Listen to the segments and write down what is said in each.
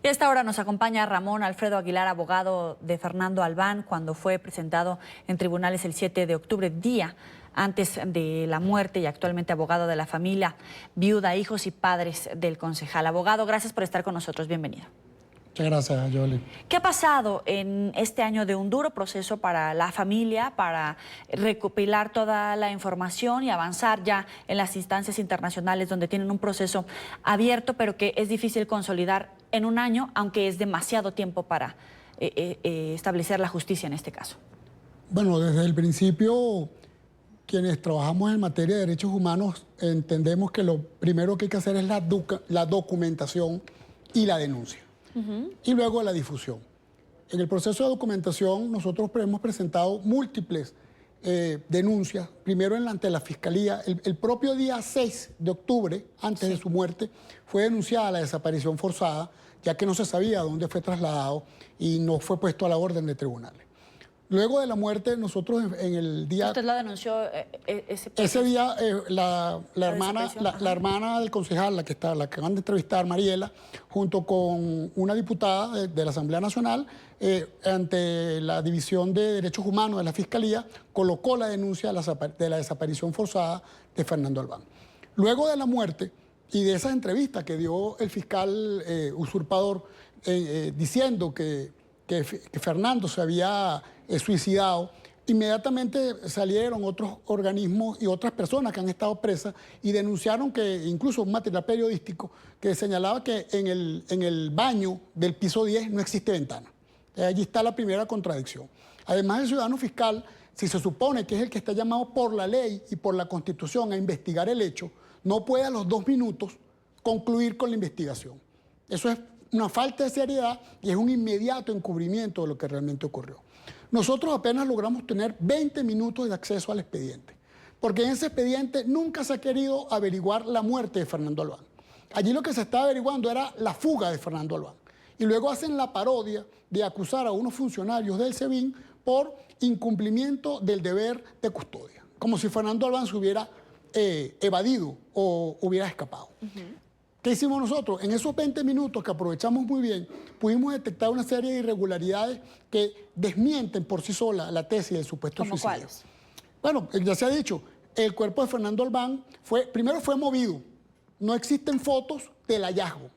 Y a esta hora nos acompaña Ramón Alfredo Aguilar, abogado de Fernando Albán, cuando fue presentado en tribunales el 7 de octubre, día antes de la muerte, y actualmente abogado de la familia, viuda, hijos y padres del concejal. Abogado, gracias por estar con nosotros. Bienvenido. Muchas gracias, Yoli. ¿Qué ha pasado en este año de un duro proceso para la familia, para recopilar toda la información y avanzar ya en las instancias internacionales donde tienen un proceso abierto, pero que es difícil consolidar en un año, aunque es demasiado tiempo para establecer la justicia en este caso? Bueno, desde el principio, quienes trabajamos en materia de derechos humanos entendemos que lo primero que hay que hacer es la documentación y la denuncia. Y luego la difusión. En el proceso de documentación nosotros hemos presentado múltiples denuncias, primero ante la Fiscalía. El propio día 6 de octubre, antes de su muerte, fue denunciada la desaparición forzada, ya que no se sabía dónde fue trasladado y no fue puesto a la orden de tribunales. Luego de la muerte, nosotros en el día... ¿Usted lo denunció ese día? La hermana del concejal, la que van de entrevistar, Mariela, junto con una diputada de la Asamblea Nacional, ante la División de Derechos Humanos de la Fiscalía, colocó la denuncia de la desaparición forzada de Fernando Albán. Luego de la muerte y de esa entrevista que dio el fiscal usurpador diciendo que Fernando se había suicidado, inmediatamente salieron otros organismos y otras personas que han estado presas y denunciaron que incluso un material periodístico que señalaba que en el baño del piso 10 no existe ventana. Allí está la primera contradicción. Además, el ciudadano fiscal, si se supone que es el que está llamado por la ley y por la Constitución a investigar el hecho, no puede a los 2 minutos concluir con la investigación. Eso es una falta de seriedad y es un inmediato encubrimiento de lo que realmente ocurrió. Nosotros apenas logramos tener 20 minutos de acceso al expediente, porque en ese expediente nunca se ha querido averiguar la muerte de Fernando Albán. Allí lo que se estaba averiguando era la fuga de Fernando Albán. Y luego hacen la parodia de acusar a unos funcionarios del SEBIN por incumplimiento del deber de custodia, como si Fernando Albán se hubiera evadido o hubiera escapado. ¿Qué hicimos nosotros? En esos 20 minutos que aprovechamos muy bien, pudimos detectar una serie de irregularidades que desmienten por sí sola la tesis del supuesto suicidio. ¿Cómo cuáles? Bueno, ya se ha dicho, el cuerpo de Fernando Albán primero fue movido. No existen fotos del hallazgo.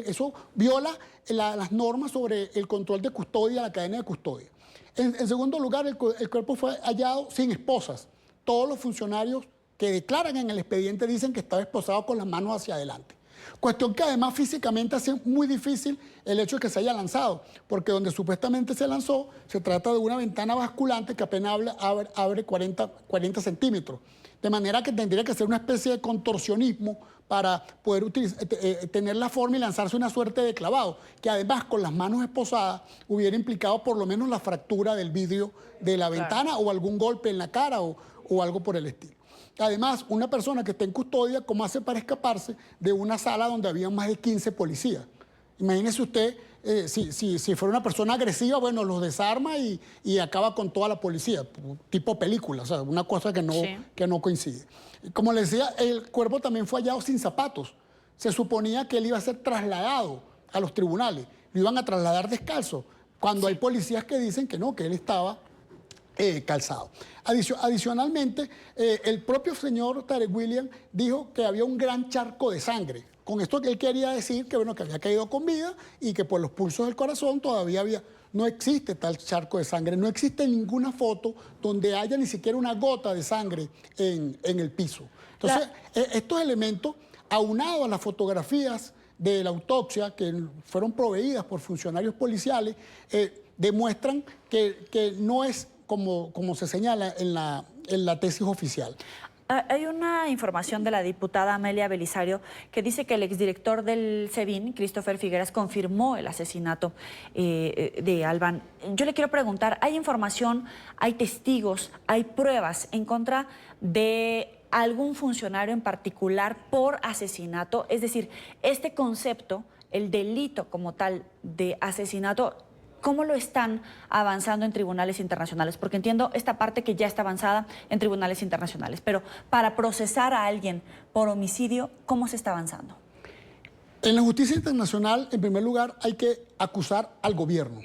Eso viola las normas sobre el control de custodia, la cadena de custodia. En segundo lugar, el cuerpo fue hallado sin esposas. Todos los funcionarios que declaran en el expediente dicen que estaba esposado con las manos hacia adelante. Cuestión que además físicamente hace muy difícil el hecho de que se haya lanzado, porque donde supuestamente se lanzó se trata de una ventana basculante que apenas abre 40 centímetros. De manera que tendría que ser una especie de contorsionismo para poder tener la forma y lanzarse una suerte de clavado, que además con las manos esposadas hubiera implicado por lo menos la fractura del vidrio de la ventana o algún golpe en la cara o algo por el estilo. Además, una persona que está en custodia, ¿cómo hace para escaparse de una sala donde había más de 15 policías? Imagínese usted, si fuera una persona agresiva, bueno, los desarma y acaba con toda la policía, tipo película, o sea, una cosa que no coincide. Como les decía, el cuerpo también fue hallado sin zapatos. Se suponía que él iba a ser trasladado a los tribunales, lo iban a trasladar descalzo, cuando hay policías que dicen que no, que él estaba calzado. Adicionalmente, el propio señor Tarek William dijo que había un gran charco de sangre. Con esto que él quería decir que, bueno, que había caído con vida y que por los pulsos del corazón todavía no existe tal charco de sangre. No existe ninguna foto donde haya ni siquiera una gota de sangre en el piso. Entonces, estos elementos, aunados a las fotografías de la autopsia que fueron proveídas por funcionarios policiales, demuestran que no es como se señala en la tesis oficial. Hay una información de la diputada Amelia Belisario que dice que el exdirector del SEBIN, Christopher Figueras, confirmó el asesinato de Albán. Yo le quiero preguntar, ¿hay información, hay testigos, hay pruebas en contra de algún funcionario en particular por asesinato? Es decir, este concepto, el delito como tal de asesinato, ¿cómo lo están avanzando en tribunales internacionales? Porque entiendo esta parte que ya está avanzada en tribunales internacionales, pero para procesar a alguien por homicidio, ¿cómo se está avanzando? En la justicia internacional, en primer lugar, hay que acusar al gobierno,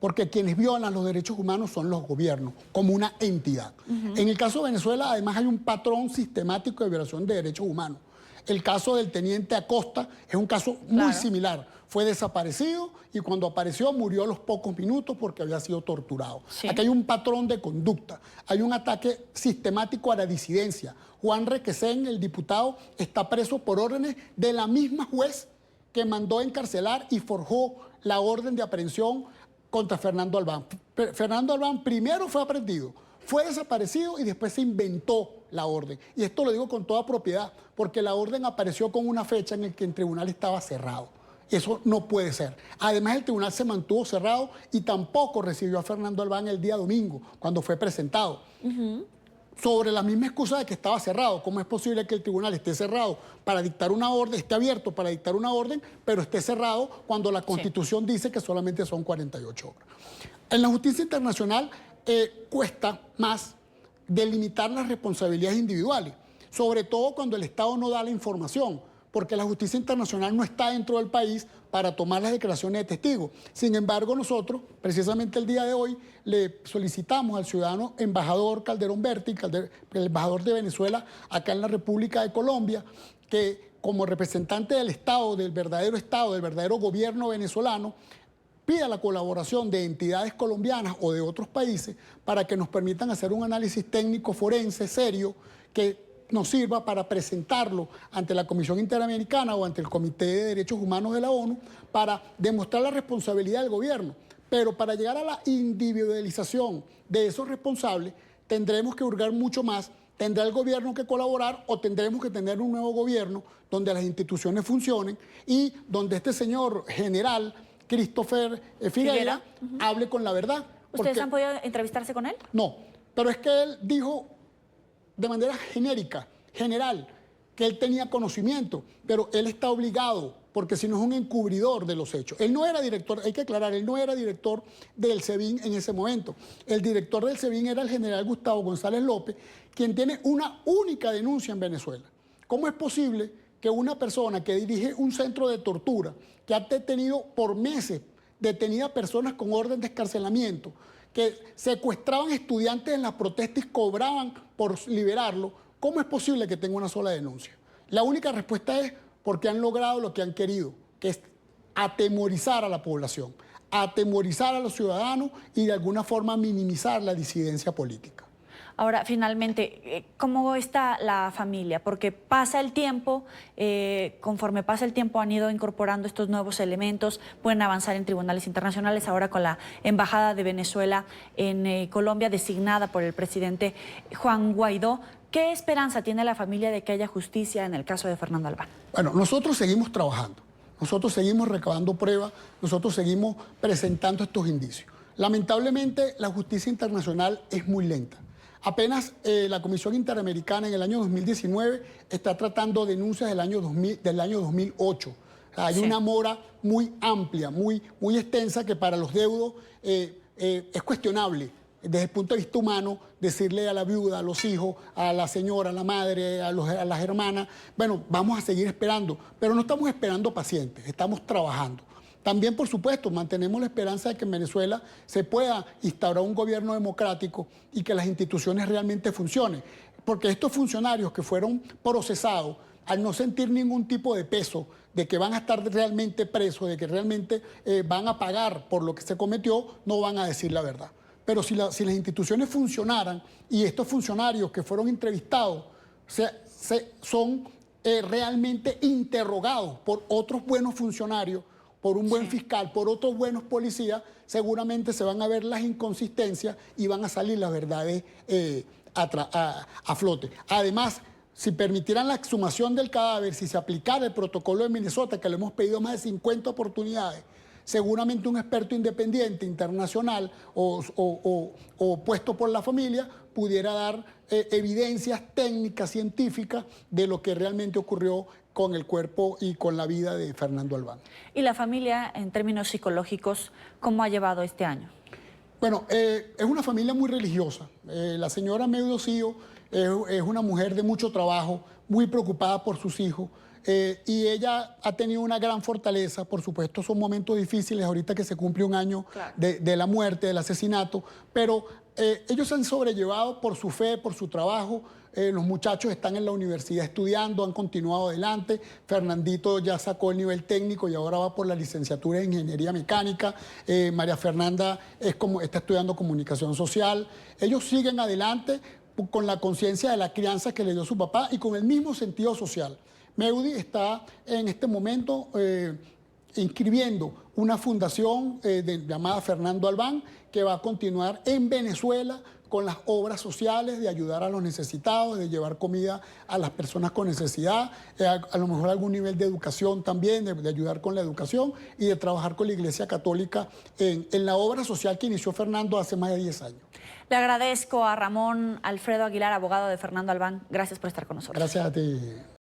porque quienes violan los derechos humanos son los gobiernos, como una entidad. En el caso de Venezuela, además, hay un patrón sistemático de violación de derechos humanos. El caso del teniente Acosta es un caso muy similar. Fue desaparecido y cuando apareció murió a los pocos minutos porque había sido torturado. Sí. Aquí hay un patrón de conducta, hay un ataque sistemático a la disidencia. Juan Requesén, el diputado, está preso por órdenes de la misma juez que mandó encarcelar y forjó la orden de aprehensión contra Fernando Albán. Fernando Albán primero fue aprehendido, fue desaparecido y después se inventó la orden. Y esto lo digo con toda propiedad, porque la orden apareció con una fecha en la que el tribunal estaba cerrado. Eso no puede ser. Además, el tribunal se mantuvo cerrado y tampoco recibió a Fernando Albán el día domingo, cuando fue presentado. Sobre la misma excusa de que estaba cerrado. ¿Cómo es posible que el tribunal esté cerrado para dictar una orden, esté abierto para dictar una orden, pero esté cerrado cuando la Constitución dice que solamente son 48 horas? En la justicia internacional cuesta más delimitar las responsabilidades individuales, sobre todo cuando el Estado no da la información, porque la justicia internacional no está dentro del país para tomar las declaraciones de testigos. Sin embargo, nosotros, precisamente el día de hoy, le solicitamos al ciudadano embajador Calderón Berti, el embajador de Venezuela acá en la República de Colombia, que como representante del Estado, del verdadero gobierno venezolano, pida la colaboración de entidades colombianas o de otros países para que nos permitan hacer un análisis técnico forense serio que nos sirva para presentarlo ante la Comisión Interamericana o ante el Comité de Derechos Humanos de la ONU para demostrar la responsabilidad del gobierno. Pero para llegar a la individualización de esos responsables tendremos que hurgar mucho más. Tendrá el gobierno que colaborar o tendremos que tener un nuevo gobierno donde las instituciones funcionen y donde este señor general Christopher Figuera hable con la verdad. ¿Ustedes han podido entrevistarse con él? No, pero es que él dijo de manera genérica, general, que él tenía conocimiento, pero él está obligado, porque si no es un encubridor de los hechos. Él no era director, hay que aclarar, él no era director del SEBIN en ese momento. El director del SEBIN era el general Gustavo González López, quien tiene una única denuncia en Venezuela. ¿Cómo es posible que una persona que dirige un centro de tortura, que ha detenido por meses, detenida personas con orden de excarcelamiento, que secuestraban estudiantes en las protestas y cobraban por liberarlo, cómo es posible que tenga una sola denuncia? La única respuesta es porque han logrado lo que han querido, que es atemorizar a la población, atemorizar a los ciudadanos y de alguna forma minimizar la disidencia política. Ahora, finalmente, ¿cómo está la familia? Porque pasa el tiempo, conforme pasa el tiempo han ido incorporando estos nuevos elementos, pueden avanzar en tribunales internacionales, ahora con la Embajada de Venezuela en Colombia, designada por el presidente Juan Guaidó. ¿Qué esperanza tiene la familia de que haya justicia en el caso de Fernando Albán? Bueno, nosotros seguimos trabajando, nosotros seguimos recabando pruebas, nosotros seguimos presentando estos indicios. Lamentablemente, la justicia internacional es muy lenta. Apenas la Comisión Interamericana en el año 2019 está tratando denuncias del año 2008. Hay una mora muy amplia, muy extensa, que para los deudos es cuestionable desde el punto de vista humano decirle a la viuda, a los hijos, a la señora, a la madre, a las hermanas, bueno, vamos a seguir esperando, pero no estamos esperando pacientes, estamos trabajando. También, por supuesto, mantenemos la esperanza de que en Venezuela se pueda instaurar un gobierno democrático y que las instituciones realmente funcionen. Porque estos funcionarios que fueron procesados, al no sentir ningún tipo de peso, de que van a estar realmente presos, de que realmente van a pagar por lo que se cometió, no van a decir la verdad. Pero si las instituciones funcionaran y estos funcionarios que fueron entrevistados son realmente interrogados por otros buenos funcionarios, por un buen fiscal, por otros buenos policías, seguramente se van a ver las inconsistencias y van a salir las verdades a flote. Además, si permitieran la exhumación del cadáver, si se aplicara el protocolo de Minnesota, que le hemos pedido más de 50 oportunidades, seguramente un experto independiente, internacional o puesto por la familia, pudiera dar evidencias técnicas, científicas de lo que realmente ocurrió con el cuerpo y con la vida de Fernando Albán. ¿Y la familia, en términos psicológicos, cómo ha llevado este año? Bueno, es una familia muy religiosa. La señora Meudosío es una mujer de mucho trabajo, muy preocupada por sus hijos. y ella ha tenido una gran fortaleza. Por supuesto, son momentos difíciles ahorita que se cumple un año Claro. de la muerte, del asesinato, pero ellos se han sobrellevado por su fe, por su trabajo. Los muchachos están en la universidad estudiando, han continuado adelante. Fernandito ya sacó el nivel técnico y ahora va por la licenciatura en Ingeniería Mecánica. María Fernanda está estudiando Comunicación Social. Ellos siguen adelante con la conciencia de la crianza que le dio su papá y con el mismo sentido social. Meudi está en este momento inscribiendo una fundación llamada Fernando Albán, que va a continuar en Venezuela con las obras sociales de ayudar a los necesitados, de llevar comida a las personas con necesidad, a lo mejor algún nivel de educación también, de ayudar con la educación y de trabajar con la Iglesia Católica en la obra social que inició Fernando hace más de 10 años. Le agradezco a Ramón Alfredo Aguilar, abogado de Fernando Albán. Gracias por estar con nosotros. Gracias a ti.